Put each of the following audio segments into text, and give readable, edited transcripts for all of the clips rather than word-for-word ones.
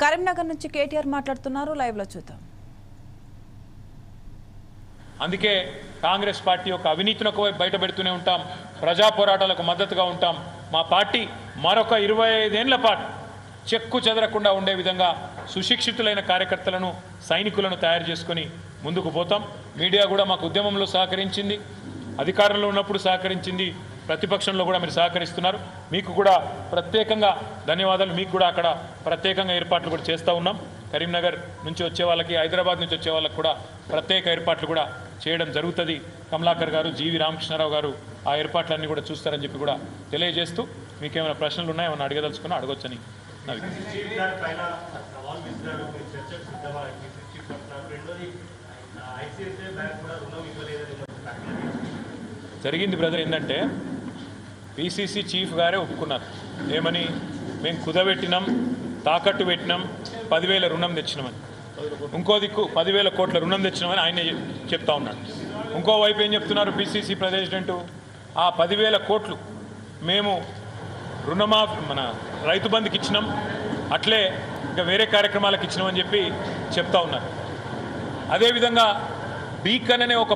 కరీంనగర్ నుంచి కేటీఆర్ మాట్లాడుతున్నారు, లైవ్ లో చూద్దాం. అందుకే కాంగ్రెస్ పార్టీ యొక్క అవినీతిని ఒకవైపు బయటపెడుతూనే ఉంటాం, ప్రజా పోరాటాలకు మద్దతుగా ఉంటాం. మా పార్టీ మరొక 25 ఏళ్ల పాటు చెక్కు చెదరకుండా ఉండే విధంగా సుశిక్షితులైన కార్యకర్తలను, సైనికులను తయారు చేసుకొని ముందుకు పోతాం. మీడియా కూడా మాకు ఉద్యమంలో సహకరించింది, అధికారంలో ఉన్నప్పుడు సహకరించింది, ప్రతిపక్షంలో కూడా మీరు సహకరిస్తున్నారు. మీకు కూడా ప్రత్యేకంగా ధన్యవాదాలు. మీకు కూడా అక్కడ ప్రత్యేకంగా ఏర్పాట్లు కూడా చేస్తూ ఉన్నాం. కరీంనగర్ నుంచి వచ్చే వాళ్ళకి, హైదరాబాద్ నుంచి వచ్చే వాళ్ళకి కూడా ప్రత్యేక ఏర్పాట్లు కూడా చేయడం జరుగుతుంది. కమలాకర్ గారు, జీవి రామకృష్ణారావు గారు ఆ ఏర్పాట్లన్నీ కూడా చూస్తారని చెప్పి కూడా తెలియజేస్తూ, మీకు ఏమైనా ప్రశ్నలు ఉన్నాయో ఏమైనా అడగదలుచుకున్నా అడగొచ్చని జరిగింది. బ్రదర్, ఏంటంటే పిసిసి చీఫ్ గారే ఒప్పుకున్నారు. ఏమని? మేము కుదబెట్టినాం, తాకట్టు పెట్టినాం, 10,000 రుణం తెచ్చినామని. ఇంకో దిక్కు 10,000 కోట్ల రుణం తెచ్చినామని ఆయనే చెప్తా ఉన్నాడు. ఇంకోవైపు ఏం చెప్తున్నారు పిసిసి ప్రెసిడెంటు? ఆ 10,000 కోట్లు మేము మన రైతు బంధుకి ఇచ్చినాం, అట్లే ఇంకా వేరే కార్యక్రమాలకు ఇచ్చినామని చెప్పి చెప్తా ఉన్నారు. అదేవిధంగా బీకన్ అనే ఒక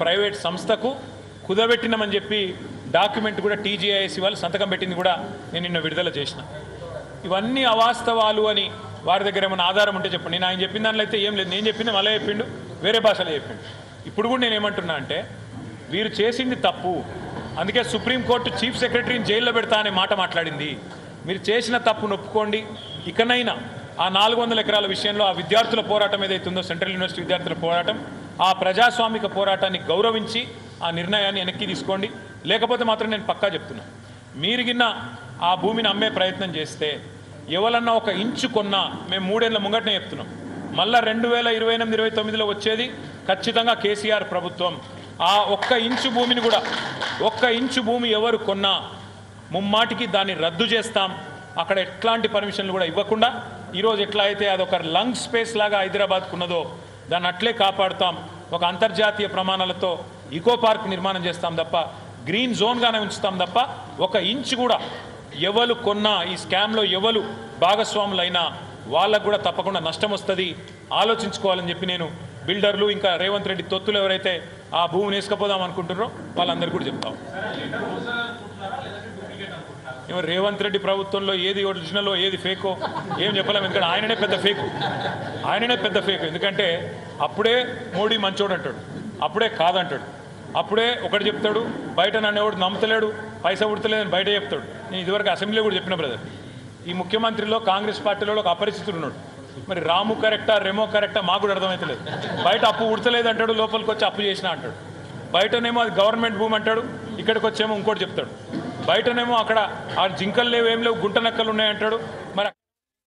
ప్రైవేట్ సంస్థకు కుదబెట్టినామని చెప్పి డాక్యుమెంట్ కూడా టీజీఐఎస్సీ వాళ్ళు సంతకం పెట్టింది కూడా నేను నిన్న విడుదల చేసిన. ఇవన్నీ అవాస్తవాలు అని వారి దగ్గర ఏమైనా ఆధారం ఉంటే చెప్పండి. నేను ఆయన చెప్పిన దానిలో అయితే ఏం లేదు. నేను చెప్పింది మళ్ళీ చెప్పిండు, వేరే భాషలో చెప్పిండు. ఇప్పుడు కూడా నేను ఏమంటున్నా అంటే, వీరు చేసింది తప్పు, అందుకే సుప్రీంకోర్టు చీఫ్ సెక్రటరీని జైల్లో పెడతా అనే మాట మాట్లాడింది. మీరు చేసిన తప్పును ఒప్పుకోండి. ఇకనైనా ఆ 400 ఎకరాల విషయంలో ఆ విద్యార్థుల పోరాటం ఏదైతుందో, సెంట్రల్ యూనివర్సిటీ విద్యార్థుల పోరాటం, ఆ ప్రజాస్వామిక పోరాటాన్ని గౌరవించి ఆ నిర్ణయాన్ని వెనక్కి తీసుకోండి. లేకపోతే మాత్రం నేను పక్కా చెప్తున్నా, మీరు గిన్న ఆ భూమిని అమ్మే ప్రయత్నం చేస్తే, ఎవరన్నా ఒక ఇంచు కొన్నా, మేము 3 ఏళ్ల ముంగటనే చెప్తున్నాం, మళ్ళీ 2028-29లో వచ్చేది ఖచ్చితంగా కేసీఆర్ ప్రభుత్వం. ఆ ఒక్క ఇంచు భూమి ఎవరు కొన్నా ముమ్మాటికి దాన్ని రద్దు చేస్తాం. అక్కడ ఎట్లాంటి పర్మిషన్లు కూడా ఇవ్వకుండా, ఈరోజు ఎట్లా అయితే అదొక లంగ్ స్పేస్ లాగా హైదరాబాద్కు ఉన్నదో దాన్ని అట్లే కాపాడుతాం. ఒక అంతర్జాతీయ ప్రమాణాలతో ఈకో పార్క్ నిర్మాణం చేస్తాం తప్ప, గ్రీన్ జోన్గానే ఉంచుతాం తప్ప, ఒక ఇంచు కూడా ఎవరు కొన్నా, ఈ స్కామ్లో ఎవరు భాగస్వాములైనా వాళ్ళకు కూడా తప్పకుండా నష్టం వస్తుంది. ఆలోచించుకోవాలని చెప్పి నేను బిల్డర్లు, ఇంకా రేవంత్ రెడ్డి తొత్తులు ఎవరైతే ఆ భూమిని వేసుకపోదాం అనుకుంటున్నారో వాళ్ళందరికీ కూడా చెప్తాం. రేవంత్ రెడ్డి ప్రభుత్వంలో ఏది ఒరిజినలో ఏది ఫేకో ఏం చెప్పలేము. ఎందుకంటే ఆయననే పెద్ద ఫేక్. ఎందుకంటే అప్పుడే మోడీ మంచోడు అంటాడు, అప్పుడే కాదంటాడు, అప్పుడే ఒకటి చెప్తాడు, బయట నన్ను ఎవడు నమ్మతలేడు, పైసా ఉడతలేదని బయట చెప్తాడు. నేను ఇదివరకు అసెంబ్లీలో కూడా చెప్పిన బ్రదర్, ఈ ముఖ్యమంత్రిలో కాంగ్రెస్ పార్టీలో ఒక అపరిచితుడు ఉన్నాడు. మరి రాము కరెక్టా, రెమో కరెక్టా మాకు కూడా అర్థమవుతలేదు. బయట అప్పు ఉడతలేదు అంటాడు, లోపలికి వచ్చి అప్పు చేసినా అంటాడు. బయటనేమో అది గవర్నమెంట్ భూమి అంటాడు, ఇక్కడికి వచ్చేమో ఇంకోటి చెప్తాడు. బయటనేమో అక్కడ ఆ జింకలు లేవు, ఏం లేవు, గుంట నక్కలు ఉన్నాయంటాడు. మరి